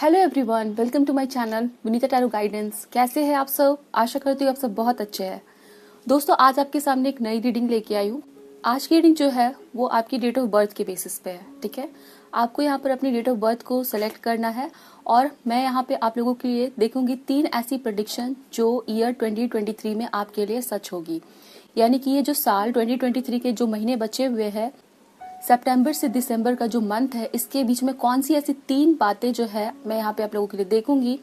Hello everyone, welcome to my channel Vinita tarot guidance. कैसे हैं आप सब? आशा करती हूँ आप सब बहुत अच्छे हैं। दोस्तों, आज आपके सामने एक नई रीडिंग लेके आई हूँ। आज की रीडिंग जो है वो आपकी डेट ऑफ बर्थ के बेसिस पे है। ठीक है, आपको यहाँ पर अपनी डेट ऑफ बर्थ को सेलेक्ट करना है और मैं यहाँ पे आप लोगों के लिए देखूंगी 3 ऐसी प्रेडिक्शन जो ईयर 2023 में आपके लिए सच होगी। यानी कि ये जो साल 2023 के जो महीने बचे हुए हैं, सितंबर से दिसंबर का जो मंथ है, इसके बीच में कौन सी ऐसी 3 बातें जो है मैं यहाँ पे आप लोगों के लिए देखूंगी,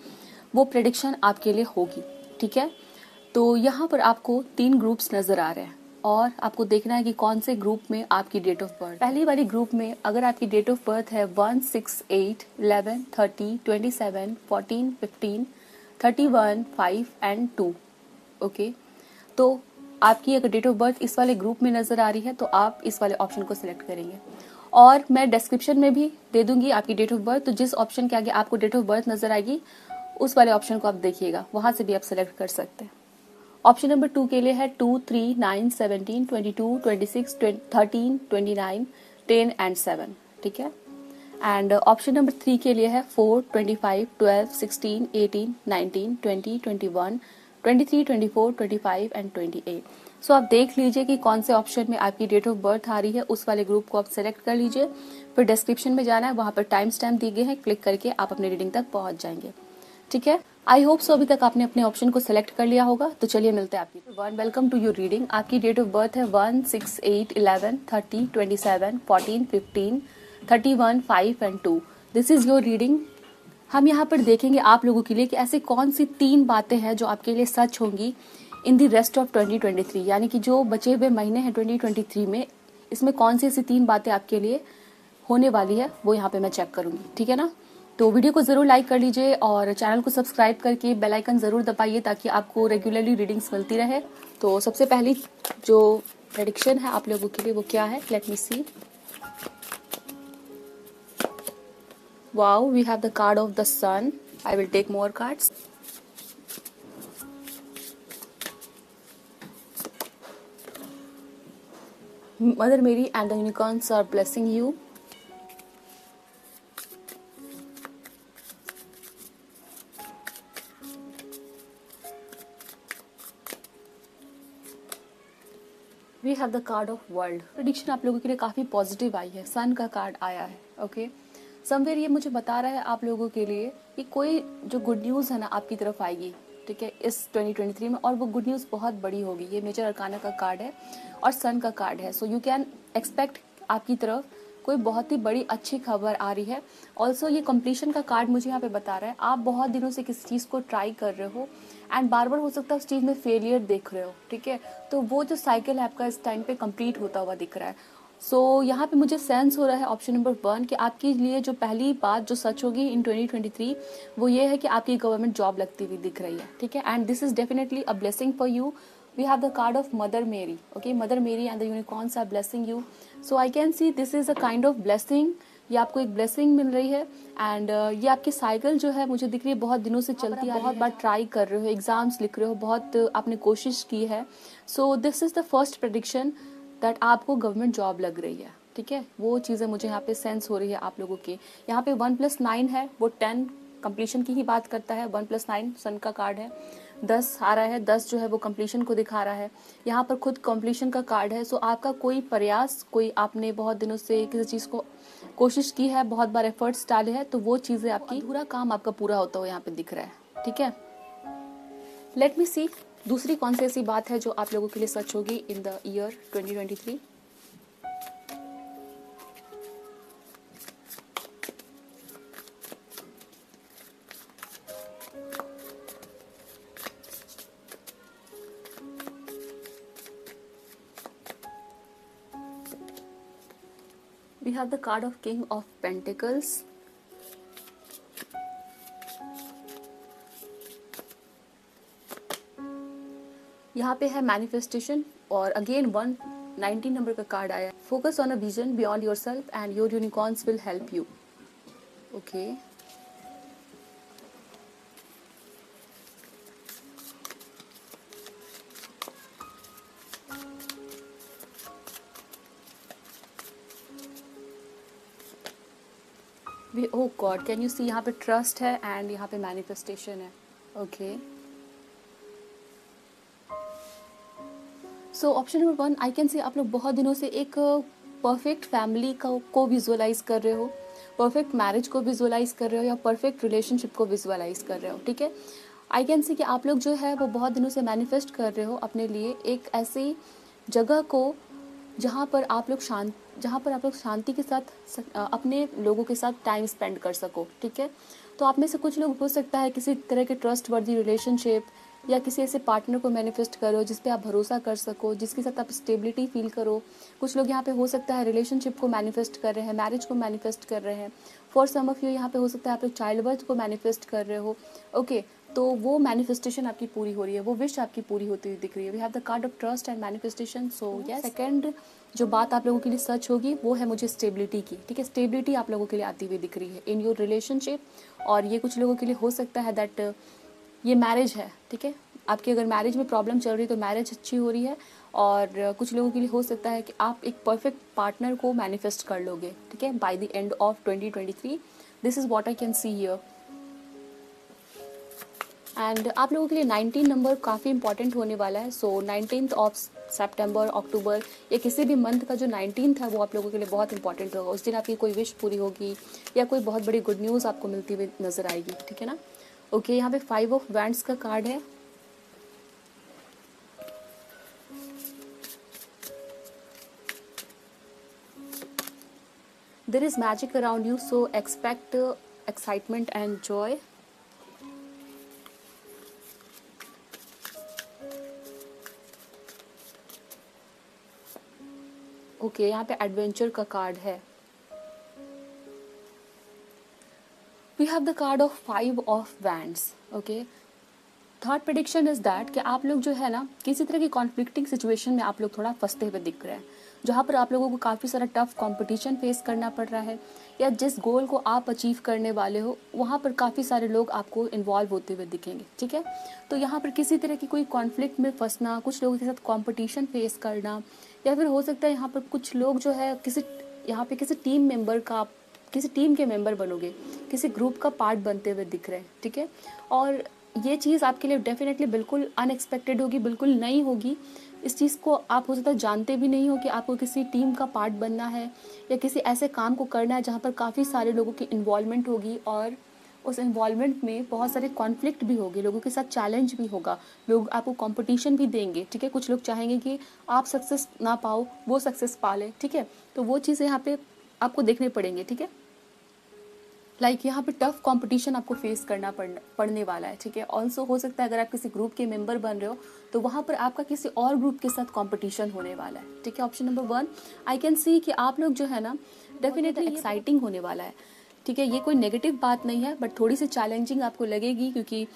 वो प्रेडिक्शन आपके लिए होगी। ठीक है, तो यहाँ पर आपको 3 ग्रुप्स नजर आ रहे हैं और आपको देखना है कि कौन से ग्रुप में आपकी डेट ऑफ बर्थ। पहली वाली ग्रुप में अगर आपकी डेट ऑफ बर्थ है 1, 6, 8, 11, 30, 27, 14, 15, 31, 5 एंड 2। ओके, तो आपकी अगर डेट ऑफ बर्थ इस वाले ग्रुप में नजर आ रही है तो आप इस वाले ऑप्शन को सिलेक्ट करेंगे और मैं डिस्क्रिप्शन में भी दे दूंगी आपकी डेट ऑफ बर्थ। तो जिस ऑप्शन के आगे आपको डेट ऑफ बर्थ नजर आएगी उस वाले ऑप्शन को आप देखिएगा, वहां से भी आप सिलेक्ट कर सकते हैं। ऑप्शन नंबर 2 के लिए है 2, 3, 9, 17, 22, 26, 13, 29, 10 एंड 7। ठीक है, एंड ऑप्शन नंबर 3 के लिए है 4, 25, 12, 16, 18, 19, 20, 21, 23, 24, 25 एंड 28। सो आप देख लीजिए कि कौन से ऑप्शन में आपकी डेट ऑफ बर्थ आ रही है, उस वाले ग्रुप को आप सेलेक्ट कर लीजिए। फिर डिस्क्रिप्शन में जाना है, वहां पर टाइम स्टैम्प दिए गए हैं, क्लिक करके आप अपनी रीडिंग तक पहुंच जाएंगे। ठीक है, आई होप सो अभी तक आपने अपने ऑप्शन को सिलेक्ट कर लिया होगा। तो चलिए मिलते हैं आपकी one. Welcome to your reading. आपकी डेट ऑफ बर्थ है 1, 6, 8, 11, 30, 27, 14, 15, 31, 5 and 2। This is your reading. हम यहाँ पर देखेंगे आप लोगों के लिए कि ऐसे कौन सी 3 बातें हैं जो आपके लिए सच होंगी इन द रेस्ट ऑफ 2023। यानी कि जो बचे हुए महीने हैं 2023 में, इसमें कौन सी ऐसी 3 बातें आपके लिए होने वाली है, वो यहाँ पे मैं चेक करूंगी। ठीक है ना, तो वीडियो को जरूर लाइक कर लीजिए और चैनल को सब्सक्राइब करके बेल आइकन जरूर दबाइए ताकि आपको रेगुलरली रीडिंग्स मिलती रहे। तो सबसे पहली जो प्रेडिक्शन है आप लोगों के लिए वो क्या है, let me see. Wow, we have the card of the sun. I will take more cards. Mother Mary and the unicorns are blessing you. We have the card of world. Prediction आप लोगों के लिए काफी positive आई है, सन का card आया है। Okay, somewhere ये मुझे बता रहा है आप लोगों के लिए कि कोई जो गुड न्यूज है ना आपकी तरफ आएगी। ठीक है, इस 2023 में, और वो गुड न्यूज बहुत बड़ी होगी। ये मेजर अरकाना का कार्ड है और सन का कार्ड है। सो यू कैन एक्सपेक्ट आपकी तरफ कोई बहुत ही बड़ी अच्छी खबर आ रही है। ऑल्सो ये कंप्लीशन का कार्ड मुझे यहाँ पे बता रहा है आप बहुत दिनों से किसी चीज को ट्राई कर रहे हो एंड बार बार हो सकता है उस चीज में फेलियर देख रहे हो। ठीक है, तो वो जो साइकिल है आपका इस टाइम पे कंप्लीट होता हुआ दिख रहा है। सो यहाँ पे मुझे सेंस हो रहा है ऑप्शन नंबर 1 कि आपके लिए जो पहली बात जो सच होगी इन 2023 वो ये है कि आपकी गवर्नमेंट जॉब लगती हुई दिख रही है। ठीक है, and this is definitely a blessing for you. We have the card of Mother Mary. Okay, Mother Mary and the unicorns are blessing you. So I can see this is a kind of blessing. ये आपको एक blessing मिल रही है and ये आपकी cycle जो है मुझे दिख रही है बहुत दिनों से चलती है। बहुत बार ट्राई कर रहे हो, एग्जाम्स लिख रहे हो, बहुत आपने कोशिश की है। So this is the first prediction that आपको गवर्नमेंट जॉब लग रही है। ठीक है, वो चीज़ें मुझे यहाँ पे सेंस हो रही है आप लोगों की। यहाँ पे 1+9 है, वो 10 कंप्लीशन की ही बात करता है। 1+9 सन का कार्ड है। 10 आ रहा है, 10 जो है वो कंप्लीशन को दिखा रहा है। यहाँ पर खुद कंप्लीशन का कार्ड है। सो आपका कोई प्रयास, कोई आपने बहुत दिनों से किसी चीज़ को कोशिश की है, बहुत बार एफर्ट्स डाले हैं, तो वो चीज़ें आपकी अधूरा काम आपका पूरा होता हुआ यहाँ पे दिख रहा है। ठीक है, लेट मी सी दूसरी कौन सी ऐसी बात है जो आप लोगों के लिए सच होगी in the year 2023। We have the card of King of Pentacles. यहाँ पे है मैनिफेस्टेशन और अगेन 119 नंबर का कार्ड आया। Focus on a vision beyond yourself and your unicorns will help you. Okay, oh God, can you see, यहाँ पे trust है and यहाँ पे मैनिफेस्टेशन है। Okay, so option number 1 I can say आप लोग बहुत दिनों से एक परफेक्ट फैमिली को विजुअलाइज कर रहे हो, परफेक्ट मैरिज को विजुअलाइज कर रहे हो, या परफेक्ट रिलेशनशिप को विजुअलाइज कर रहे हो। ठीक है, आई कैन सी कि आप लोग जो है वो बहुत दिनों से मैनिफेस्ट कर रहे हो अपने लिए एक ऐसी जगह को जहाँ पर आप लोग शांति के साथ अपने लोगों के साथ टाइम स्पेंड कर सको। ठीक है, तो आप में से कुछ लोग हो सकता है किसी तरह के ट्रस्ट वर्दी रिलेशनशिप या किसी ऐसे पार्टनर को मैनिफेस्ट करो जिस पे आप भरोसा कर सको, जिसके साथ आप स्टेबिलिटी फील करो। कुछ लोग यहाँ पे हो सकता है रिलेशनशिप को मैनिफेस्ट कर रहे हैं, मैरिज को मैनिफेस्ट कर रहे हैं। फॉर सम ऑफ यू यहाँ पे हो सकता है आप लोग चाइल्ड बर्थ को मैनिफेस्ट कर रहे हो। ओके, तो वो मैनिफेस्टेशन आपकी पूरी हो रही है, वो विश आपकी पूरी होती हुई दिख रही है। We have the card of trust and manifestation. So yes, second जो बात आप लोगों के लिए सच होगी वो है मुझे स्टेबिलिटी की। ठीक है, स्टेबिलिटी आप लोगों के लिए आती हुई दिख रही है इन योर रिलेशनशिप। और ये कुछ लोगों के लिए हो सकता है दैट ये मैरिज है। ठीक है, आपकी अगर मैरिज में प्रॉब्लम चल रही है तो मैरिज अच्छी हो रही है। और कुछ लोगों के लिए हो सकता है कि आप एक परफेक्ट पार्टनर को मैनिफेस्ट कर लोगे। ठीक है, by the end of 2023 this is what I can see here. And आप लोगों के लिए 19 नंबर काफ़ी इंपॉर्टेंट होने वाला है। सो 19th ऑफ सितंबर, अक्टूबर या किसी भी मंथ का जो 19th है वो आप लोगों के लिए बहुत इंपॉर्टेंट होगा। उस दिन आपकी कोई विश पूरी होगी या कोई बहुत बड़ी गुड न्यूज़ आपको मिलती हुई नजर आएगी। ठीक है ना। ओके, यहाँ पे 5 ऑफ वैंड्स का कार्ड है। There is magic around you, so expect excitement and joy. Okay, यहाँ पे एडवेंचर का कार्ड है। We have the card of 5 of wands. Okay, third prediction is that कि आप लोग जो है ना किसी तरह की कॉन्फ्लिक्टिंग सिचुएशन में आप लोग थोड़ा फंसते हुए दिख रहे हैं, जहाँ पर आप लोगों को काफ़ी सारा टफ कंपटीशन फेस करना पड़ रहा है, या जिस गोल को आप अचीव करने वाले हो वहाँ पर काफ़ी सारे लोग आपको इन्वॉल्व होते हुए दिखेंगे। ठीक है, तो यहाँ पर किसी तरह की कोई कॉन्फ्लिक्ट में फंसना, कुछ लोगों के साथ कॉम्पिटिशन फेस करना, या फिर हो सकता है यहाँ पर कुछ लोग जो है किसी टीम के मेंबर बनोगे, किसी ग्रुप का पार्ट बनते हुए दिख रहे हैं। ठीक है, और ये चीज़ आपके लिए डेफिनेटली बिल्कुल अनएक्सपेक्टेड होगी, बिल्कुल नई होगी। इस चीज़ को आप हो सकता है जानते भी नहीं हो कि आपको किसी टीम का पार्ट बनना है या किसी ऐसे काम को करना है जहाँ पर काफ़ी सारे लोगों की इन्वॉल्वमेंट होगी, और उस इन्वॉल्वमेंट में बहुत सारे कॉन्फ्लिक्ट भी होगी, लोगों के साथ चैलेंज भी होगा, लोग आपको कंपटीशन भी देंगे। ठीक है, कुछ लोग चाहेंगे कि आप सक्सेस ना पाओ, वो सक्सेस पा ले। ठीक है, तो वो चीज़ें यहाँ पे आपको देखने पड़ेंगे। ठीक है, यहाँ पे टफ कंपटीशन आपको फेस करना पड़ने वाला है। ठीक है, ऑल्सो हो सकता है अगर आप किसी ग्रुप के मेंबर बन रहे हो तो वहाँ पर आपका किसी और ग्रुप के साथ कंपटीशन होने वाला है। ठीक है, option number 1 I can see कि आप लोग जो है ना डेफिनेटली एक्साइटिंग होने वाला है। ठीक है, ये कोई नेगेटिव बात नहीं है, बट थोड़ी सी चैलेंजिंग आपको लगेगी, क्योंकि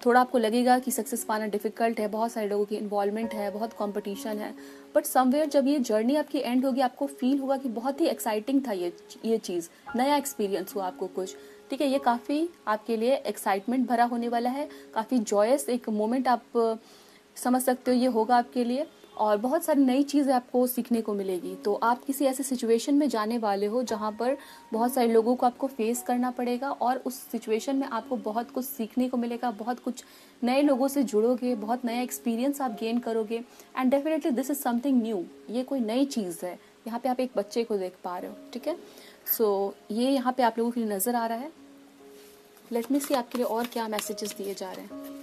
थोड़ा आपको लगेगा कि सक्सेस पाना डिफिकल्ट है, बहुत सारे लोगों की इन्वॉल्वमेंट है, बहुत कंपटीशन है। बट समवेयर जब ये जर्नी आपकी एंड होगी आपको फील होगा कि बहुत ही एक्साइटिंग था ये चीज़, नया एक्सपीरियंस हुआ आपको कुछ। ठीक है, ये काफ़ी आपके लिए एक्साइटमेंट भरा होने वाला है, काफ़ी जॉयस एक मोमेंट आप समझ सकते हो ये होगा आपके लिए, और बहुत सारी नई चीज़ें आपको सीखने को मिलेगी। तो आप किसी ऐसे सिचुएशन में जाने वाले हो जहाँ पर बहुत सारे लोगों को आपको फेस करना पड़ेगा, और उस सिचुएशन में आपको बहुत कुछ सीखने को मिलेगा, बहुत कुछ नए लोगों से जुड़ोगे, बहुत नया एक्सपीरियंस आप गेन करोगे, and definitely this is something new. ये कोई नई चीज़ है। यहाँ पे आप एक बच्चे को देख पा रहे हो। ठीक है, सो ये यहाँ पे आप लोगों के लिए नज़र आ रहा है। लेट मी सी आपके लिए और क्या मैसेजेस दिए जा रहे हैं।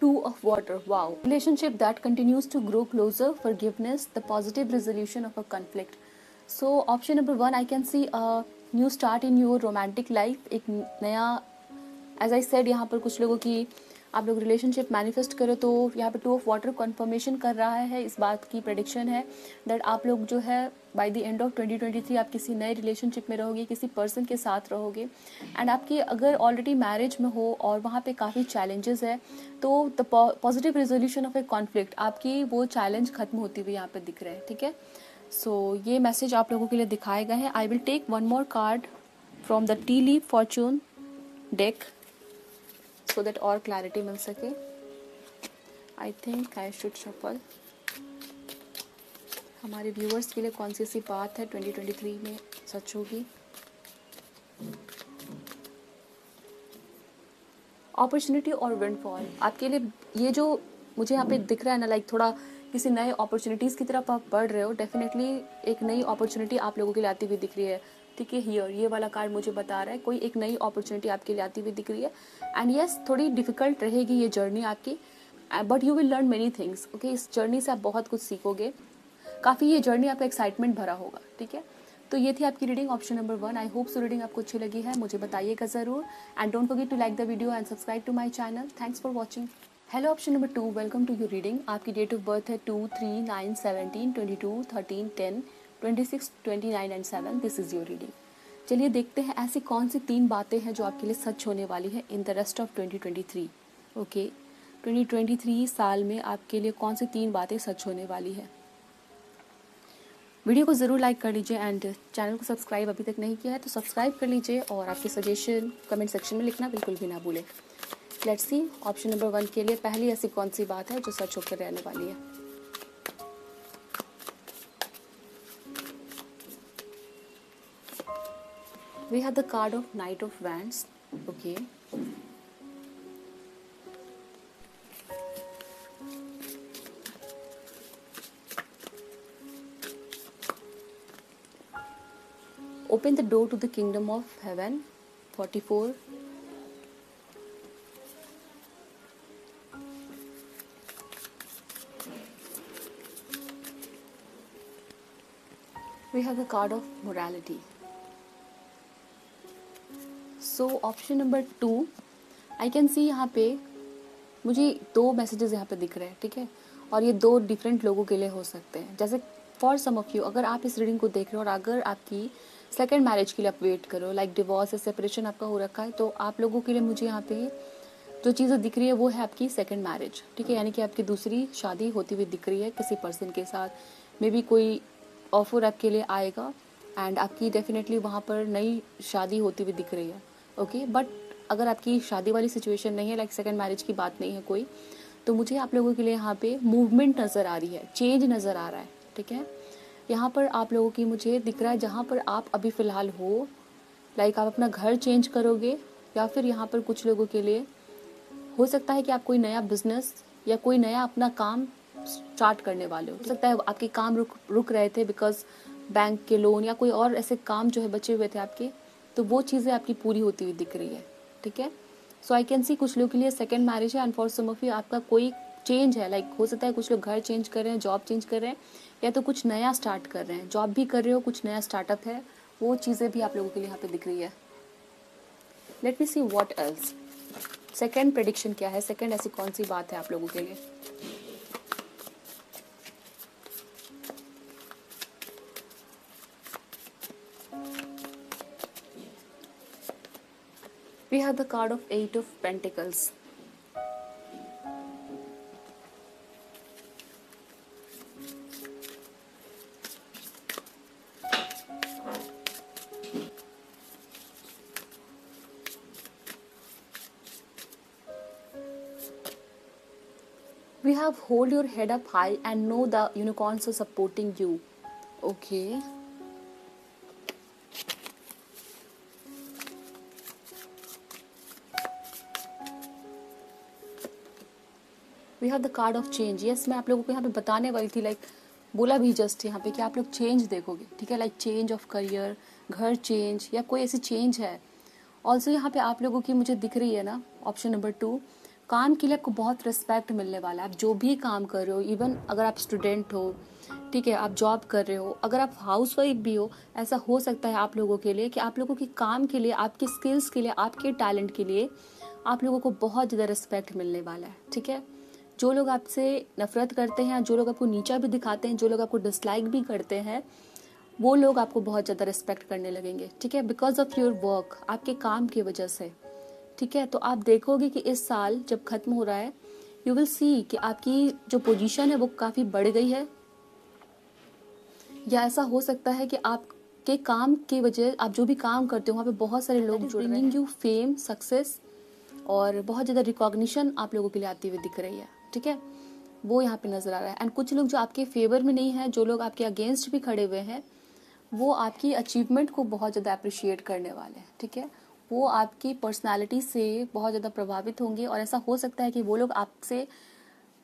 Two of water, wow. Relationship that continues to grow closer, forgiveness, the positive resolution of a conflict. So option number 1 I can see a new start in your romantic life. एक नया, as I said, यहाँ पर कुछ लोगों की आप लोग relationship manifest करो तो यहाँ पे 2 ऑफ वाटर कन्फर्मेशन कर रहा है। इस बात की प्रेडिक्शन है दैट आप लोग जो है बाय द एंड ऑफ 2023 आप किसी नए रिलेशनशिप में रहोगे, किसी पर्सन के साथ रहोगे, एंड आपकी अगर ऑलरेडी मैरिज में हो और वहाँ पे काफ़ी चैलेंजेस है तो the positive resolution of A conflict, आपकी वो चैलेंज खत्म होती हुई यहाँ पे दिख रहे हैं। ठीक है, सो ये मैसेज आप लोगों के लिए दिखाए गए हैं। I will take one more card from the tea leaf fortune deck so that और क्लैरिटी मिल सके। I think I should shuffle. हमारे व्यूअर्स के लिए कौन सी ऐसी बात है 2023 में सच होगी। अपॉर्चुनिटी और विंडफॉल आपके लिए, ये जो मुझे यहाँ पे दिख रहा है ना, लाइक थोड़ा किसी नए अपॉर्चुनिटीज़ की तरफ आप बढ़ रहे हो। डेफिनेटली एक नई अपॉर्चुनिटी आप लोगों के लिए आती हुई दिख रही है। ठीक है, हियर ये वाला कार्ड मुझे बता रहा है कोई एक नई अपॉर्चुनिटी आपके लिए आती हुई दिख रही है। एंड यस, थोड़ी डिफिकल्ट रहेगी ये जर्नी आपकी, but you will learn many things. Okay, इस जर्नी से आप बहुत कुछ सीखोगे। काफ़ी ये जर्नी आपका एक्साइटमेंट भरा होगा। ठीक है, तो ये थी आपकी reading option number 1। I hope so reading आपको अच्छी लगी है, मुझे बताइएगा ज़रूर। And don't forget to like the video and subscribe to my channel. Thanks for watching. Hello option number 2, welcome to your reading. आपकी डेट ऑफ बर्थ है 2, 3, 9, 17, 22, 13, 10, 26, 29 and 7। This is your reading. चलिए देखते हैं ऐसी कौन सी 3 बातें हैं जो आपके लिए सच होने वाली है in the rest of 2023। Okay, 2023 साल में आपके लिए कौन सी 3 बातें सच होने वाली है। वीडियो को ज़रूर लाइक कर लीजिए एंड चैनल को सब्सक्राइब अभी तक नहीं किया है तो सब्सक्राइब कर लीजिए, और आपके सजेशन कमेंट सेक्शन में लिखना बिल्कुल भी ना भूलें। लेट्स सी ऑप्शन नंबर 1 के लिए पहली ऐसी कौन सी बात है जो सच होकर रहने वाली है। We have the card of knight of wands. Okay, open the door to the kingdom of heaven 44, we have the card of morality. So option number 2, I can see यहाँ पे मुझे 2 मैसेजेस यहाँ पे दिख रहे हैं। ठीक है, और ये 2 डिफरेंट लोगों के लिए हो सकते हैं। जैसे फॉर सम ऑफ यू, अगर आप इस रीडिंग को देख रहे हो और अगर आपकी सेकंड मैरिज के लिए आप वेट करो, लाइक डिवोर्स या सेपरेशन आपका हो रखा है, तो आप लोगों के लिए मुझे यहाँ पे जो चीज़ें दिख रही है वो है आपकी सेकंड मैरिज। ठीक है, यानी कि आपकी दूसरी शादी होती हुई दिख रही है किसी पर्सन के साथ। मे बी कोई ऑफर आपके लिए आएगा एंड आपकी डेफिनेटली वहाँ पर नई शादी होती हुई दिख रही है। ओके, बट अगर आपकी शादी वाली सिचुएशन नहीं है, लाइक सेकंड मैरिज की बात नहीं है कोई, तो मुझे आप लोगों के लिए यहाँ पे मूवमेंट नज़र आ रही है, चेंज नज़र आ रहा है। ठीक है, यहाँ पर आप लोगों की मुझे दिख रहा है जहाँ पर आप अभी फ़िलहाल हो, लाइक आप अपना घर चेंज करोगे, या फिर यहाँ पर कुछ लोगों के लिए हो सकता है कि आप कोई नया बिजनेस या कोई नया अपना काम स्टार्ट करने वाले हो सकता है आपके काम रुक रहे थे बिकॉज बैंक के लोन या कोई और ऐसे काम जो है बचे हुए थे आपके, तो वो चीज़ें आपकी पूरी होती हुई दिख रही है। ठीक है, सो आई कैन सी कुछ लोगों के लिए सेकंड मैरिज है and for some of you आपका कोई चेंज है, लाइक हो सकता है कुछ लोग घर चेंज कर रहे हैं, जॉब चेंज कर रहे हैं, या तो कुछ नया स्टार्ट कर रहे हैं। जॉब भी कर रहे हो, कुछ नया स्टार्टअप है, वो चीज़ें भी आप लोगों के लिए यहाँ पे दिख रही है। Let me see what else. Second prediction क्या है, सेकंड ऐसी कौन सी बात है आप लोगों के लिए। We have the card of 8 of Pentacles. We have hold your head up high and know the unicorns are supporting you. Okay. We have the card of change. Yes, मैं आप लोगों को यहाँ पे बताने वाली थी, लाइक बोला भी जस्ट यहाँ पे कि आप लोग चेंज देखोगे। ठीक है, लाइक चेंज ऑफ करियर, घर चेंज या कोई ऐसी चेंज है। ऑल्सो यहाँ पे आप लोगों की मुझे दिख रही है ना ऑप्शन नंबर 2, काम के लिए आपको बहुत रिस्पेक्ट मिलने वाला है। आप जो भी काम कर रहे हो, इवन अगर आप स्टूडेंट हो, ठीक है, आप जॉब कर रहे हो, अगर आप हाउस वाइफ भी हो, ऐसा हो सकता है आप लोगों के लिए कि आप लोगों के काम के लिए, आपके स्किल्स के लिए, आपके टैलेंट के लिए आप लोगों को बहुत ज़्यादा रिस्पेक्ट मिलने वाला है। ठीक है, जो लोग आपसे नफरत करते हैं, जो लोग आपको नीचा भी दिखाते हैं, जो लोग आपको डिसलाइक भी करते हैं, वो लोग आपको बहुत ज़्यादा रिस्पेक्ट करने लगेंगे। ठीक है, बिकॉज ऑफ योर वर्क, आपके काम की वजह से। ठीक है, तो आप देखोगे कि इस साल जब खत्म हो रहा है, यू विल सी कि आपकी जो पोजीशन है वो काफ़ी बढ़ गई है, या ऐसा हो सकता है कि आपके काम की वजह, आप जो भी काम करते हो वहाँ पे बहुत सारे लोग जुड़ रहे हैं, यू फेम, सक्सेस और बहुत ज़्यादा रिकॉग्निशन आप लोगों के लिए आती हुई दिख रही है। ठीक है, वो यहाँ पे नज़र आ रहा है। एंड कुछ लोग जो आपके फेवर में नहीं है, जो लोग आपके अगेंस्ट भी खड़े हुए हैं, वो आपकी अचीवमेंट को बहुत ज़्यादा अप्रिशिएट करने वाले हैं, ठीक है। वो आपकी पर्सनालिटी से बहुत ज़्यादा प्रभावित होंगे और ऐसा हो सकता है कि वो लोग आपसे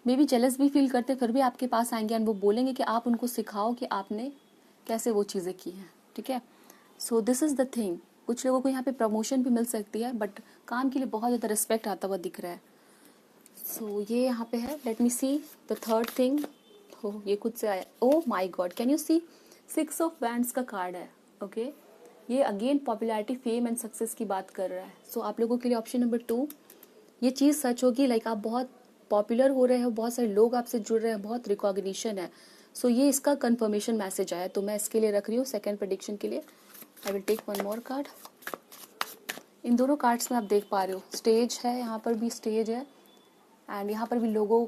मे बी जेलस भी फील करते फिर भी आपके पास आएंगे एंड वो बोलेंगे कि आप उनको सिखाओ कि आपने कैसे वो चीज़ें की हैं, ठीक है। So this is the thing. कुछ लोगों को यहाँ पे प्रमोशन भी मिल सकती है, बट काम के लिए बहुत ज़्यादा रिस्पेक्ट आता हुआ दिख रहा है। सो ये यहाँ पे है। Let me see the third thing. हो ये खुद से आया। Oh my God, can you see 6 of wands का कार्ड है, ओके। ये again popularity, fame and success की बात कर रहा है। सो आप लोगों के लिए ऑप्शन नंबर 2 ये चीज़ सच होगी। लाइक आप बहुत पॉपुलर हो रहे हो, बहुत सारे लोग आपसे जुड़ रहे हैं, बहुत रिकॉग्निशन है। सो ये इसका कंफर्मेशन मैसेज आया, तो मैं इसके लिए रख रही हूँ सेकंड प्रेडिक्शन के लिए। I will take one more card. इन दोनों कार्ड्स में आप देख पा रहे हो स्टेज है, यहाँ पर भी स्टेज है एंड यहाँ पर भी लोगों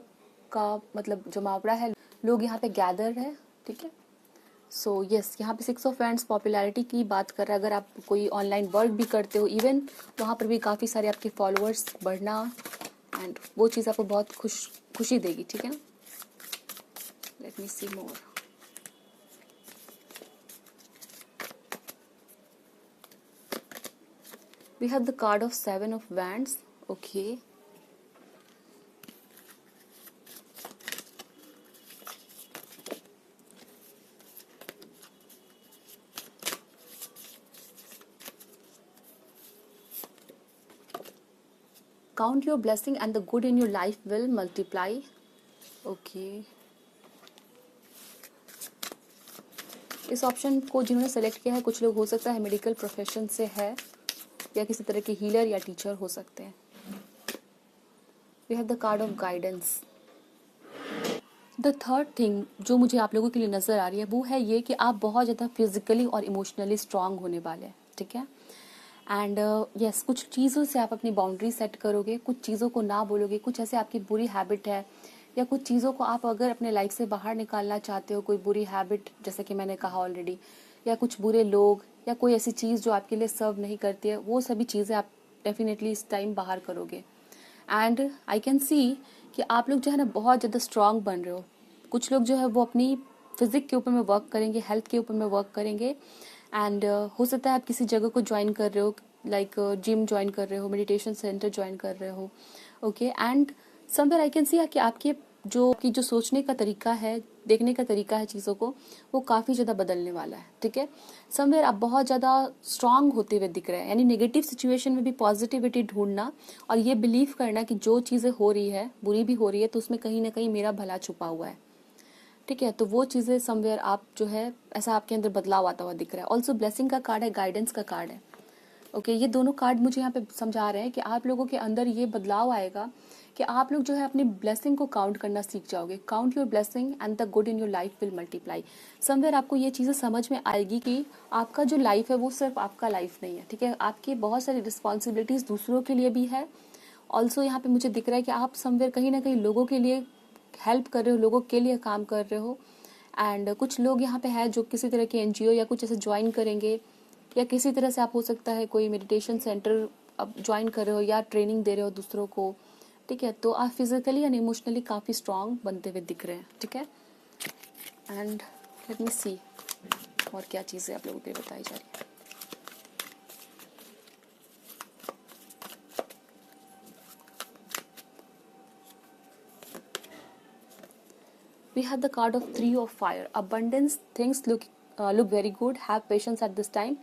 का मतलब जमावड़ा है, लोग यहाँ पे गैदर है, ठीक है। सो यस, यहाँ पे 6 ऑफ वैंड्स पॉपुलैरिटी की बात कर रहा है। अगर आप कोई ऑनलाइन वर्क भी करते हो इवन, वहाँ पर भी काफ़ी सारे आपके फॉलोअर्स बढ़ना एंड वो चीज़ आपको बहुत खुशी देगी, ठीक है ना। Let me see more. We have the card of 7 of Wands. Okay. Count your blessing and the good in your life will multiply. Okay. इस ऑप्शन को जिन्होंने सेलेक्ट किया है, कुछ लोग हो सकता है मेडिकल प्रोफेशन से है या किसी तरह के हीलर या टीचर हो सकते हैं। We have the card of guidance. The third thing जो मुझे आप लोगों के लिए नज़र आ रही है वो है ये कि आप बहुत ज़्यादा फिजिकली और इमोशनली स्ट्रांग होने वाले हैं, ठीक है। एंड यस, कुछ चीज़ों से आप अपनी बाउंड्री सेट करोगे, कुछ चीज़ों को ना बोलोगे, कुछ ऐसे आपकी बुरी हैबिट है या कुछ चीज़ों को आप अगर अपने लाइफ से बाहर निकालना चाहते हो, कोई बुरी हैबिट जैसे कि मैंने कहा ऑलरेडी, या कुछ बुरे लोग या कोई ऐसी चीज़ जो आपके लिए सर्व नहीं करती है, वो सभी चीज़ें आप डेफिनेटली इस टाइम बाहर करोगे। एंड आई कैन सी कि आप लोग जो है ना बहुत ज़्यादा स्ट्रांग बन रहे हो। कुछ लोग जो है वो अपनी फिजिक के ऊपर में वर्क करेंगे, हेल्थ के ऊपर में वर्क करेंगे एंड हो सकता है आप किसी जगह को ज्वाइन कर रहे हो, लाइक जिम ज्वाइन कर रहे हो, मेडिटेशन सेंटर ज्वाइन कर रहे हो, okay. And somewhere I can see कि आपके जो सोचने का तरीका है, देखने का तरीका है चीज़ों को, वो काफ़ी ज़्यादा बदलने वाला है, ठीक है। समवेयर आप बहुत ज़्यादा स्ट्रांग होते हुए दिख रहे हैं, यानी नेगेटिव सिचुएशन में भी पॉजिटिविटी ढूंढना और ये बिलीव करना कि जो चीज़ें हो रही है, बुरी भी हो रही है, तो उसमें कहीं ना कहीं मेरा भला छुपा हुआ है, ठीक है। तो वो चीज़ें समवेयर आप जो है ऐसा आपके अंदर बदलाव आता हुआ दिख रहा है। ऑल्सो ब्लेसिंग का कार्ड है, गाइडेंस का कार्ड है, ओके। ये दोनों कार्ड मुझे यहाँ पे समझा रहे हैं कि आप लोगों के अंदर ये बदलाव आएगा कि आप लोग जो है अपनी ब्लेसिंग को काउंट करना सीख जाओगे। Count your blessing and the good in your life will multiply. Somewhere आपको ये चीज़ें समझ में आएगी कि आपका जो लाइफ है वो सिर्फ आपका लाइफ नहीं है, ठीक है। आपकी बहुत सारी रिस्पॉन्सिबिलिटीज़ दूसरों के लिए भी है। ऑल्सो यहाँ पे मुझे दिख रहा है कि आप समवेयर कहीं ना कहीं लोगों के लिए हेल्प कर रहे हो, लोगों के लिए काम कर रहे हो। एंड कुछ लोग यहाँ पे है जो किसी तरह के एनजीओ या कुछ ऐसे ज्वाइन करेंगे या किसी तरह से आप हो सकता है कोई मेडिटेशन सेंटर अब ज्वाइन कर रहे हो या ट्रेनिंग दे रहे हो दूसरों को, ठीक है। तो आप फिजिकली एंड इमोशनली काफ़ी स्ट्रांग बनते हुए दिख रहे हैं, ठीक है। एंड लेट मी सी और क्या चीज़ें आप लोगों के लिए बताई जा रही है। We have the card of 3 of Fire. Abundance, things look very good. Have patience at this time.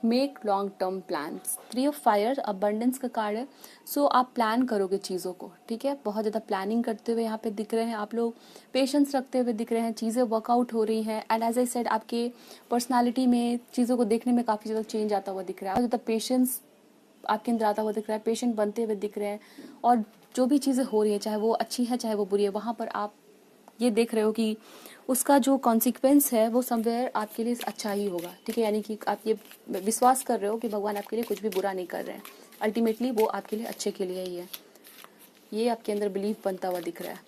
Make long term plans. 3 of Fire abundance का कार्ड है। सो आप प्लान करोगे चीज़ों को, ठीक है। बहुत ज़्यादा प्लानिंग करते हुए यहाँ पे दिख रहे हैं आप लोग, पेशेंस रखते हुए दिख रहे हैं, चीज़ें वर्कआउट हो रही हैं। एंड एज आई सेड आपके पर्सनालिटी में चीज़ों को देखने में काफ़ी ज़्यादा चेंज आता हुआ दिख रहा है, बहुत ज़्यादा पेशेंस आपके अंदर आता हुआ दिख रहा है, पेशेंट बनते हुए दिख रहे हैं। और जो भी चीज़ें हो रही है, चाहे वो अच्छी है चाहे वो बुरी है, वहाँ पर आप ये देख रहे हो कि उसका जो कॉन्सिक्वेंस है वो समवेयर आपके लिए अच्छा ही होगा, ठीक है। यानी कि आप ये विश्वास कर रहे हो कि भगवान आपके लिए कुछ भी बुरा नहीं कर रहे हैं, अल्टीमेटली वो आपके लिए अच्छे के लिए ही है। ये आपके अंदर बिलीव बनता हुआ दिख रहा है।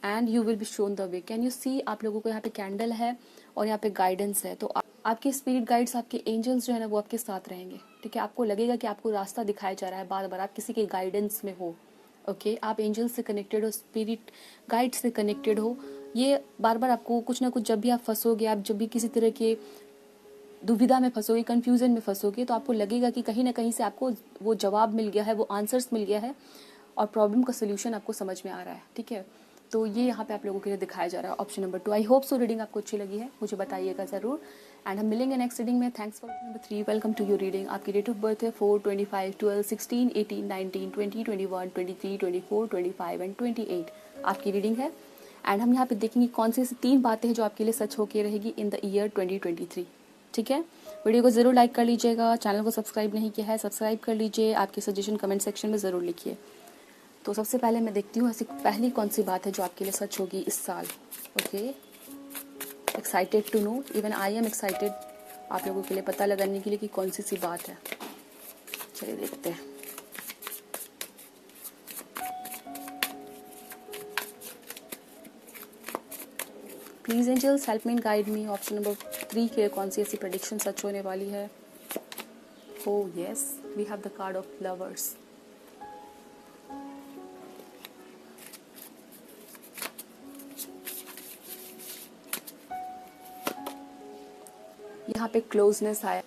And you will be shown the way. Can you see आप लोगों को यहाँ पे कैंडल है और यहाँ पे गाइडेंस है। तो आपके स्पिरिट गाइड्स, आपके एंजल्स जो है ना वो आपके साथ रहेंगे, ठीक है। आपको लगेगा कि आपको रास्ता दिखाया जा रहा है, बार बार आप किसी के गाइडेंस में हो, ओके आप एंजल से कनेक्टेड हो, स्पिरिट गाइड से कनेक्टेड हो। ये बार बार आपको कुछ ना कुछ, जब भी आप फंसोगे, आप जब भी किसी तरह के दुविधा में फंसोगे, कंफ्यूजन में फंसोगे, तो आपको लगेगा कि कहीं ना कहीं से आपको वो जवाब मिल गया है, वो आंसर्स मिल गया है और प्रॉब्लम का सोल्यूशन आपको समझ में आ रहा है। ठीक है, तो ये यहाँ पे आप लोगों के लिए दिखाया जा रहा है ऑप्शन नंबर 2। आई होप सो रीडिंग आपको अच्छी लगी है, मुझे बताइएगा ज़रूर। एंड हम मिलेंगे नेक्स्ट रीडिंग में। Thanks for number 3। Welcome to your reading. आपकी डेट ऑफ बर्थ है 4, 25, 12, 16, 18, 19, 20, 21, 23, 24, 25 एंड 28 आपकी रीडिंग है। एंड हम यहाँ पे देखेंगे कौन सी ऐसी 3 बातें हैं जो आपके लिए सच होके रहेगी इन द ईयर 2023। ठीक है, वीडियो को ज़रूर लाइक कर लीजिएगा, चैनल को सब्सक्राइब नहीं किया है सब्सक्राइब कर लीजिए, आपके सजेशन कमेंट सेक्शन में ज़रूर लिखिए। तो सबसे पहले मैं देखती हूँ ऐसी पहली कौन सी बात है जो आपके लिए सच होगी इस साल। Okay, excited to know, even I am excited आप लोगों के लिए पता लगाने के लिए कि कौन सी बात है। चलिए देखते हैं। Please angels help me and guide me. Option number 3 के कौन सी ऐसी प्रेडिक्शन सच होने वाली है। Oh yes, we have the card of lovers. यहाँ पे क्लोजनेस आया।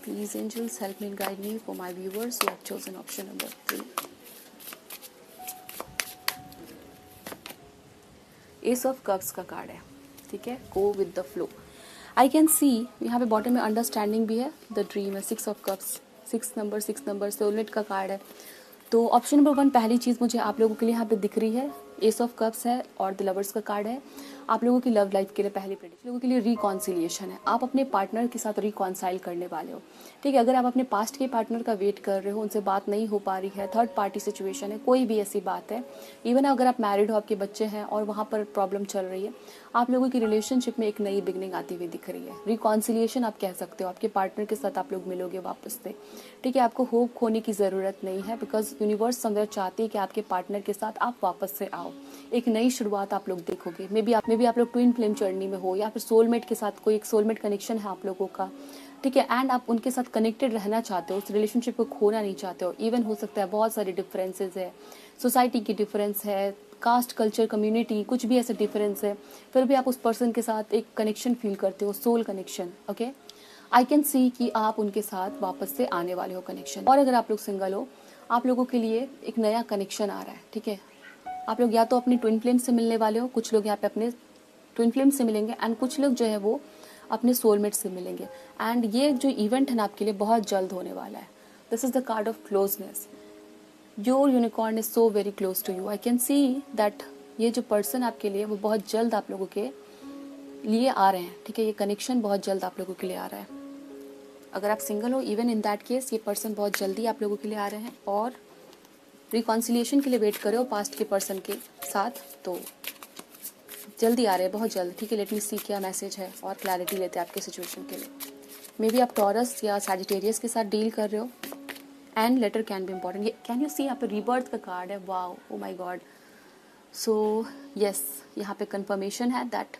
Please angels help me and guide me for my viewers who have chosen option number 3। Ace of cups का कार्ड है। ठीक है, go with the flow. I can see यहाँ पे bottom में अंडरस्टैंडिंग भी है, द ड्रीम है, 6 ऑफ कप्स, 6 नंबर सोलमेट का कार्ड है। तो ऑप्शन नंबर 1 पहली चीज़ मुझे आप लोगों के लिए यहाँ पे दिख रही है, एस ऑफ कप्स है और द लवर्स का कार्ड है। आप लोगों की लव लाइफ के लिए पहली प्रेडिक्शन लोगों के लिए रिकॉन्सिलिएशन है। आप अपने पार्टनर के साथ रिकॉन्साइल करने वाले हो। ठीक है, अगर आप अपने पास्ट के पार्टनर का वेट कर रहे हो, उनसे बात नहीं हो पा रही है, थर्ड पार्टी सिचुएशन है, कोई भी ऐसी बात है, इवन अगर आप मैरिड हो, आपके बच्चे हैं और वहाँ पर प्रॉब्लम चल रही है, आप लोगों की रिलेशनशिप में एक नई बिगनिंग आती हुई दिख रही है। रिकॉन्सिलिएशन आप कह सकते हो, आपके पार्टनर के साथ आप लोग मिलोगे वापस से। ठीक है, आपको होप खोने की ज़रूरत नहीं है, बिकॉज यूनिवर्स समवेयर चाहती है कि आपके पार्टनर के साथ आप वापस से आओ, एक नई शुरुआत आप लोग देखोगे। मे बी आप लोग ट्विन फ्लेम जर्नी में हो, या फिर सोलमेट के साथ कोई एक सोलमेट कनेक्शन है आप लोगों का। ठीक है, एंड आप उनके साथ कनेक्टेड रहना चाहते हो, उस रिलेशनशिप को खोना नहीं चाहते हो। इवन हो सकता है बहुत सारे डिफरेंसेस है, सोसाइटी की डिफरेंस है, कास्ट कल्चर कम्युनिटी, कुछ भी ऐसा डिफरेंस है, फिर भी आप उस पर्सन के साथ एक कनेक्शन फील करते हो, soul connection. Okay, I can see कि आप उनके साथ वापस से आने वाले हो कनेक्शन। और अगर आप लोग सिंगल हो, आप लोगों के लिए एक नया कनेक्शन आ रहा है। ठीक है, आप लोग या तो अपनी ट्विन फ्लेम से मिलने वाले हो, कुछ लोग यहाँ पे अपने ट्विन फ्लेम से मिलेंगे, एंड कुछ लोग जो है वो अपने सोलमेट से मिलेंगे। एंड ये जो इवेंट है ना आपके लिए बहुत जल्द होने वाला है। This is the card of closeness. Your unicorn is so very close to you. I can see that ये जो पर्सन आपके लिए वो बहुत जल्द आप लोगों के लिए आ रहे हैं। ठीक है, ये कनेक्शन बहुत जल्द आप लोगों के लिए आ रहा है। अगर आप सिंगल हो, इवन इन दैट केस ये पर्सन बहुत जल्दी आप लोगों के लिए आ रहे हैं और रिकॉन्सिलिएशन के लिए वेट कर रहे हो पास्ट के पर्सन के साथ, तो जल्दी आ रहे हैं, बहुत जल्द। ठीक है, लेट मी सी क्या मैसेज है और क्लैरिटी लेते हैं आपके सिचुएशन के लिए। मे बी आप टॉरस या सैजिटेरियस के साथ डील कर रहे हो, and later can be important. ये कैन यू सी, यहाँ पे रीबर्थ का कार्ड है। Wow, oh my God. So yes, यहाँ पे कंफर्मेशन है दैट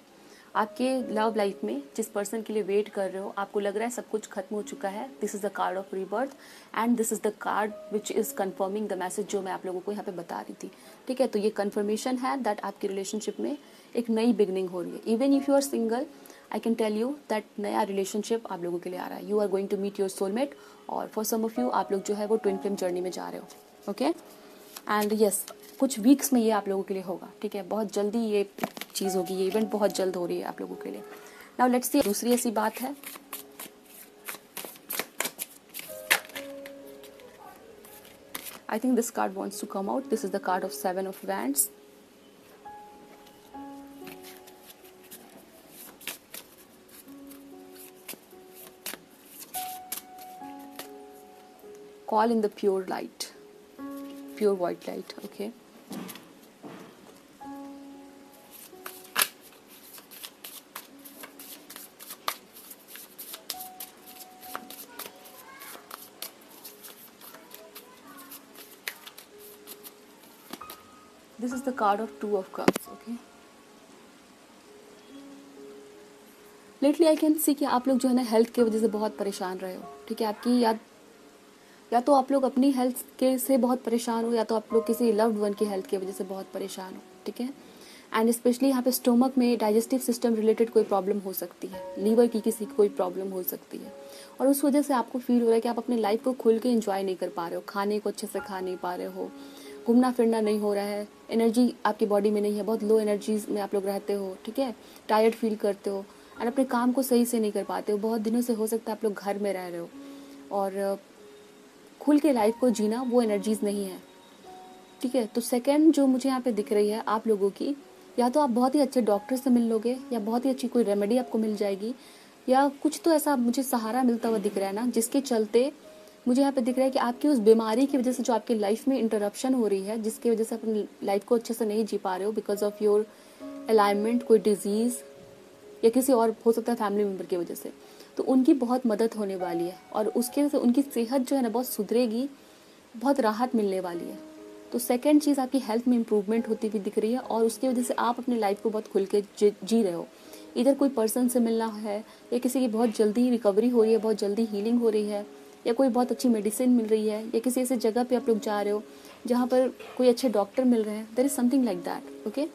आपके लव लाइफ में जिस पर्सन के लिए वेट कर रहे हो, आपको लग रहा है सब कुछ खत्म हो चुका है। This is the card of rebirth and this is the card which is confirming the message जो मैं आप लोगों को यहाँ पे बता रही थी। ठीक है, तो ये कंफर्मेशन है दैट आपकी रिलेशनशिप में एक नई बिगनिंग हो रही है। Even if you are single, I can tell you that नया रिलेशनशिप आप लोगों के लिए आ रहा है। You are going to meet your soulmate, और फॉर सम ऑफ यू आप लोग जो है वो ट्विन फ्लेम जर्नी में जा रहे हो। ओके, एंड यस, कुछ वीक्स में ये आप लोगों के लिए होगा। ठीक है, बहुत जल्दी ये चीज़ होगी, ये इवेंट बहुत जल्द हो रही है आप लोगों के लिए। नाउ लेट्स सी, दूसरी ऐसी बात है। I think this card wants to come out. This is the card of 7 of wands. Call in the pure light, pure white light. Okay, this is the card of 2 of cups. Okay, lately I can see कि आप लोग जो है ना health की वजह से बहुत परेशान रहे हो। ठीक है, आपकी या या तो आप लोग अपनी हेल्थ के से बहुत परेशान हो, या तो आप लोग किसी लव्ड वन की हेल्थ की वजह से बहुत परेशान हो, ठीक है। एंड स्पेशली यहाँ पे स्टोमक में डाइजेस्टिव सिस्टम रिलेटेड कोई प्रॉब्लम हो सकती है, लीवर की किसी की कोई प्रॉब्लम हो सकती है, और उस वजह से आपको फील हो रहा है कि आप अपनी लाइफ को खुल के एंजॉय नहीं कर पा रहे हो, खाने को अच्छे से खा नहीं पा रहे हो, घूमना फिरना नहीं हो रहा है, एनर्जी आपकी बॉडी में नहीं है, बहुत लो एनर्जीज में आप लोग रहते हो, ठीक है, टायर्ड फील करते हो, और अपने काम को सही से नहीं कर पाते हो, बहुत दिनों से हो सकता है आप लोग घर में रह रहे हो और खुल के लाइफ को जीना वो एनर्जीज नहीं है, ठीक है। तो सेकंड जो मुझे यहाँ पे दिख रही है आप लोगों की, या तो आप बहुत ही अच्छे डॉक्टर से मिल लोगे, या बहुत ही अच्छी कोई रेमेडी आपको मिल जाएगी, या कुछ तो ऐसा मुझे सहारा मिलता हुआ दिख रहा है ना, जिसके चलते मुझे यहाँ पे दिख रहा है कि आपकी उस बीमारी की वजह से जो आपकी लाइफ में इंटरप्शन हो रही है, जिसकी वजह से अपनी लाइफ को अच्छे से नहीं जी पा रहे हो बिकॉज ऑफ योर अलाइनमेंट, कोई डिजीज़ या किसी और हो सकता है फैमिली मेम्बर की वजह से, तो उनकी बहुत मदद होने वाली है और उसके वजह से उनकी सेहत जो है ना बहुत सुधरेगी, बहुत राहत मिलने वाली है। तो सेकंड चीज़ आपकी हेल्थ में इंप्रूवमेंट होती हुई दिख रही है और उसकी वजह से आप अपनी लाइफ को बहुत खुल के जी रहे हो। इधर कोई पर्सन से मिलना है, या किसी की बहुत जल्दी रिकवरी हो रही है, बहुत जल्दी हीलिंग हो रही है, या कोई बहुत अच्छी मेडिसिन मिल रही है, या किसी ऐसी जगह पे आप लोग जा रहे हो जहाँ पर कोई अच्छे डॉक्टर मिल रहे हैं, there is something like that. Okay,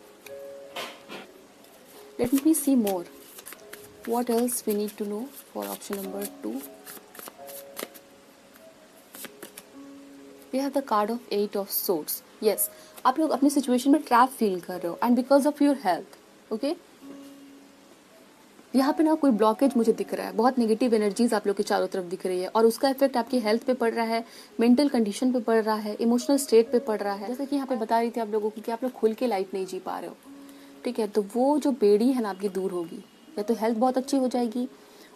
let me see more what else we need to know for option number 2. We have the card of 8 of swords. Yes, आप लोग अपनी सिचुएशन में ट्रैप फील कर रहे हो and because of your health. Okay, यहाँ पे ना कोई ब्लॉकेज मुझे दिख रहा है, बहुत नेगेटिव एनर्जीज आप लोग के चारों तरफ दिख रही है और उसका इफेक्ट आपकी हेल्थ पे पड़ रहा है, मेंटल कंडीशन पे पड़ रहा है, इमोशनल स्टेट पे पड़ रहा है। जैसे कि यहाँ पे बता रही थी आप लोगों को कि आप लोग खुल के लाइफ नहीं जी पा रहे हो, ठीक है। तो वो जो बेड़ी है ना आपकी दूर होगी, या तो हेल्थ बहुत अच्छी हो जाएगी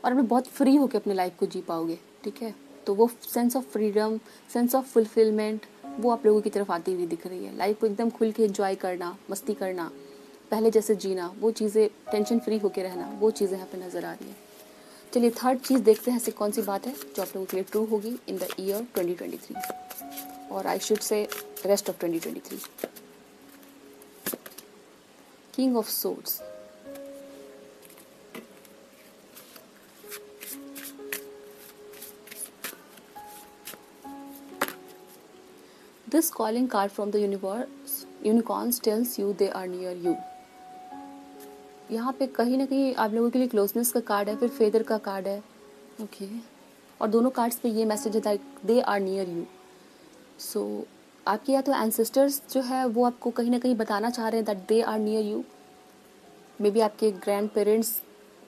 और आप बहुत फ्री होकर अपनी लाइफ को जी पाओगे, ठीक है। तो वो sense of freedom, sense of fulfilment वो आप लोगों की तरफ आती हुई दिख रही है। लाइफ को एकदम खुल के एंजॉय करना, मस्ती करना, पहले जैसे जीना, वो चीज़ें टेंशन फ्री होके रहना, वो चीज़ें यहाँ पे नज़र आ रही है। चलिए थर्ड चीज़ देखते हैं ऐसी कौन सी बात है जो आप लोगों के लिए ट्रू होगी इन द ईयर 2023 और I should say rest of 2023। King of swords, This calling card from the unicorns tells you they are near you. यहाँ पे कहीं ना कहीं आप लोगों के लिए क्लोजनेस का कार्ड है, फिर फेदर का कार्ड है, ओके। और दोनों कार्ड्स पे ये मैसेज है that they are near you. So आपके या तो एंसेस्टर्स जो है वो आपको कहीं ना कहीं बताना चाह रहे हैं that they are near you. Maybe आपके ग्रैंड पेरेंट्स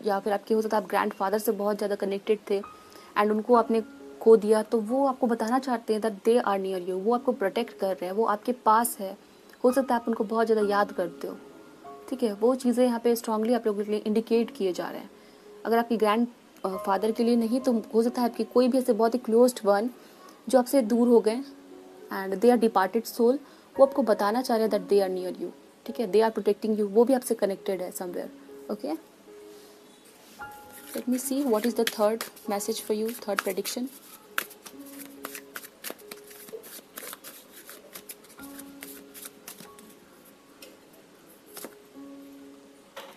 या फिर आपके हो सकता है आप ग्रैंड फादर से बहुत ज़्यादा कनेक्टेड थे एंड उनको आपने खो दिया, तो वो आपको बताना चाहते हैं that they are near you. वो आपको प्रोटेक्ट कर रहे हैं, वो आपके पास है। हो सकता है आप उनको बहुत ज़्यादा याद करते हो, ठीक है। वो चीज़ें यहाँ पे स्ट्रांगली आप लोगों के लिए इंडिकेट किए जा रहे हैं। अगर आपकी ग्रैंड फादर के लिए नहीं तो हो सकता है आपकी कोई भी ऐसे बहुत ही क्लोज्ड वन जो आपसे दूर हो गए and they are departed soul, वो आपको बताना चाह रहे हैं that they are near you, ठीक है। दे आर प्रोटेक्टिंग यू, वो भी आपसे कनेक्टेड है somewhere, okay. Let me see what is the third message for you, third prediction.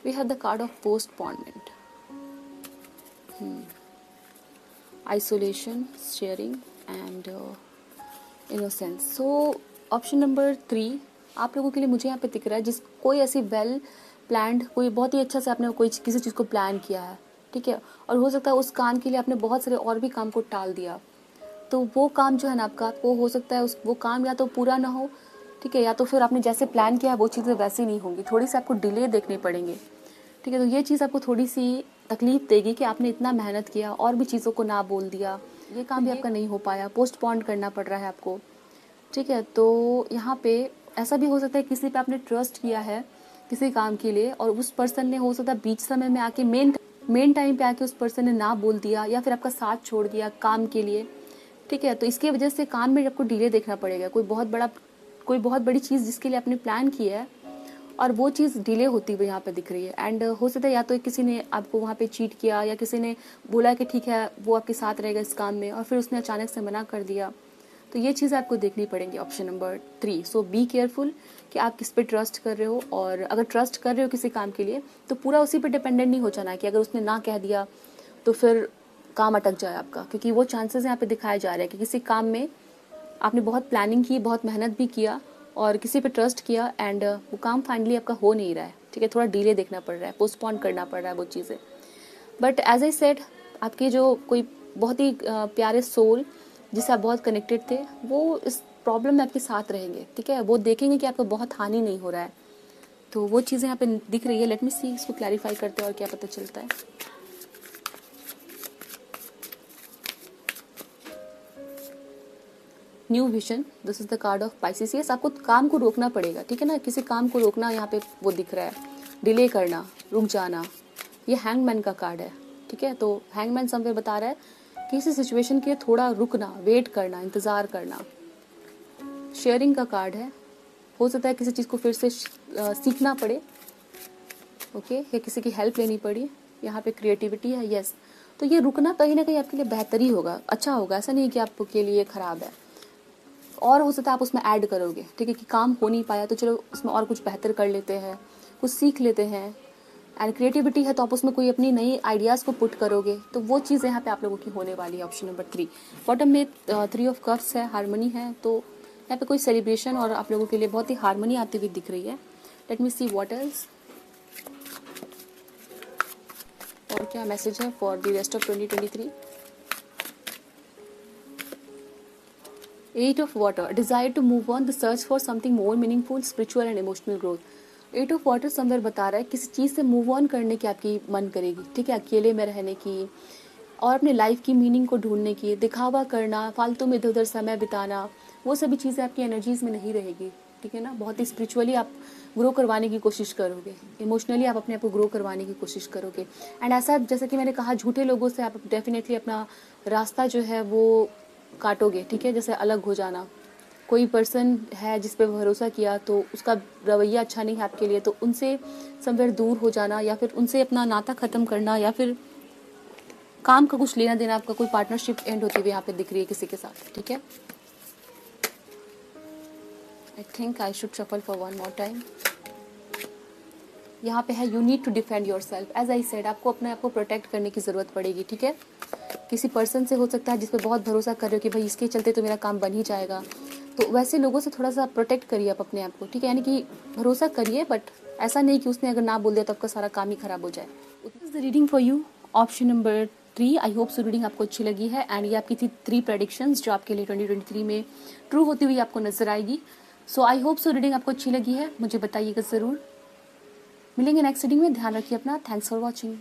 We have the card of postponement, isolation, sharing and innocence. So option number 3 आप लोगों के लिए मुझे यहाँ पे दिख रहा है, जिस कोई ऐसी वेल प्लान्ड, कोई बहुत ही अच्छा से आपने कोई किसी चीज़ को प्लान किया है, ठीक है। और हो सकता है उस काम के लिए आपने बहुत सारे और भी काम को टाल दिया, तो वो काम जो है ना आपका, वो हो सकता है वो काम या तो पूरा ना हो, ठीक है, या तो फिर आपने जैसे प्लान किया वो चीज़ें वैसी नहीं होंगी, थोड़ी सी आपको डिले देखने पड़ेंगे, ठीक है। तो ये चीज़ आपको थोड़ी सी तकलीफ देगी कि आपने इतना मेहनत किया और भी चीज़ों को ना बोल दिया, ये काम भी आपका नहीं हो पाया, पोस्टपोन करना पड़ रहा है आपको, ठीक है। तो यहाँ पे ऐसा भी हो सकता है किसी पे आपने ट्रस्ट किया है किसी काम के लिए और उस पर्सन ने हो सकता है बीच समय में आके मेन टाइम पे आके उस पर्सन ने ना बोल दिया या फिर आपका साथ छोड़ दिया काम के लिए, ठीक है। तो इसकी वजह से काम में आपको डिले देखना पड़ेगा, कोई बहुत बड़ी चीज़ जिसके लिए आपने प्लान किया है और वो चीज़ डिले होती हुई यहाँ पे दिख रही है। एंड हो सकता है या तो किसी ने आपको वहाँ पे चीट किया या किसी ने बोला कि ठीक है वो आपके साथ रहेगा इस काम में और फिर उसने अचानक से मना कर दिया, तो ये चीज़ आपको देखनी पड़ेंगी option number 3। So be careful कि आप किस पे ट्रस्ट कर रहे हो, और अगर ट्रस्ट कर रहे हो किसी काम के लिए तो पूरा उसी पे डिपेंडेंट नहीं हो जाना कि अगर उसने ना कह दिया तो फिर काम अटक जाए आपका, क्योंकि वो चांसेस यहाँ पे दिखाया जा रहा है कि किसी काम में आपने बहुत प्लानिंग की, बहुत मेहनत भी किया और किसी पे ट्रस्ट किया एंड वो काम फाइनली आपका हो नहीं रहा है, ठीक है, थोड़ा डिले देखना पड़ रहा है, पोस्टपोन करना पड़ रहा है वो चीज़ें। बट एज आई सेड, आपके जो कोई बहुत ही प्यारे सोल जिससे आप बहुत कनेक्टेड थे, वो इस प्रॉब्लम में आपके साथ रहेंगे, ठीक है, वो देखेंगे कि आपको बहुत हानि नहीं हो रहा है, तो वो चीज़ें यहाँ पे दिख रही है। लेट मी सी, इसको क्लैरिफाई करते हैं और क्या पता चलता है। New vision, this is the card of Pisces. Yes, आपको काम को रोकना पड़ेगा, ठीक है ना, किसी काम को रोकना यहाँ पे वो दिख रहा है, डिले करना, रुक जाना। ये हैंगमैन का कार्ड है, ठीक है, तो हैंगमैन समवेयर बता रहा है किसी सिचुएशन के लिए थोड़ा रुकना, वेट करना, इंतज़ार करना। शेयरिंग का कार्ड है, हो सकता है किसी चीज़ को फिर से सीखना पड़े, ओके, या किसी की हेल्प लेनी पड़ी। यहाँ पे क्रिएटिविटी है, यस, तो ये रुकना कहीं ना कहीं आपके लिए बेहतर ही होगा, अच्छा होगा, ऐसा नहीं कि आपके लिए ख़राब है। और हो सकता है आप उसमें ऐड करोगे, ठीक है, कि काम हो नहीं पाया तो चलो उसमें और कुछ बेहतर कर लेते हैं, कुछ सीख लेते हैं। एंड क्रिएटिविटी है तो आप उसमें कोई अपनी नई आइडियाज़ को पुट करोगे, तो वो चीज़ यहाँ पे आप लोगों की होने वाली है। ऑप्शन नंबर 3 बॉटम में 3 ऑफ कप्स है, हारमोनी है, तो यहाँ पे कोई सेलिब्रेशन और आप लोगों के लिए बहुत ही हारमोनी आती हुई दिख रही है। Let me see what else, और क्या मैसेज है for the rest of 2023। 8 of water, desire to move on, the search for something more meaningful, spiritual and emotional growth. 8 of water somewhere बता रहा है किसी चीज़ से मूव ऑन करने की आपकी मन करेगी, ठीक है, अकेले में रहने की और अपने लाइफ की मीनिंग को ढूंढने की, दिखावा करना, फालतू में इधर उधर समय बिताना, वो सभी चीज़ें आपकी एनर्जीज में नहीं रहेगी, ठीक है ना। बहुत ही स्पिरिचुअली आप ग्रो करवाने की कोशिश करोगे, इमोशनली आप अपने आप को ग्रो करवाने की कोशिश करोगे। एंड ऐसा, जैसा कि मैंने कहा, झूठे लोगों से आप डेफिनेटली अपना रास्ता जो है वो काटोगे, ठीक है, जैसे अलग हो जाना। कोई पर्सन है जिस पे भरोसा किया तो उसका रवैया अच्छा नहीं है आपके लिए, तो उनसे समवेयर दूर हो जाना, या फिर उनसे अपना नाता ख़त्म करना, या फिर काम का कुछ लेना देना, आपका कोई पार्टनरशिप एंड होती हुई यहाँ पे दिख रही है किसी के साथ, ठीक है। I think I should shuffle for one more time. यहाँ पे है you need to defend yourself. As I said, आपको अपने आप को प्रोटेक्ट करने की ज़रूरत पड़ेगी, ठीक है। किसी पर्सन से हो सकता है जिस पे बहुत भरोसा कर रहे हो कि भाई इसके चलते तो मेरा काम बन ही जाएगा, तो वैसे लोगों से थोड़ा सा प्रोटेक्ट करिए आप अपने आप को, ठीक है, यानी कि भरोसा करिए, बट ऐसा नहीं कि उसने अगर ना बोल दिया तो आपका सारा काम ही खराब हो जाए। This is the reading for you, option number 3। I hope so reading आपको अच्छी लगी है एंड ये आपकी थी 3 प्रेडिक्शंस जो आपके लिए 2023 में ट्रू होती हुई आपको नजर आएगी। सो आई होप सो रीडिंग आपको अच्छी लगी है, मुझे बताइएगा ज़रूर। मिलेंगे नेक्स्ट रीडिंग में, ध्यान रखिए अपना। Thanks for watching.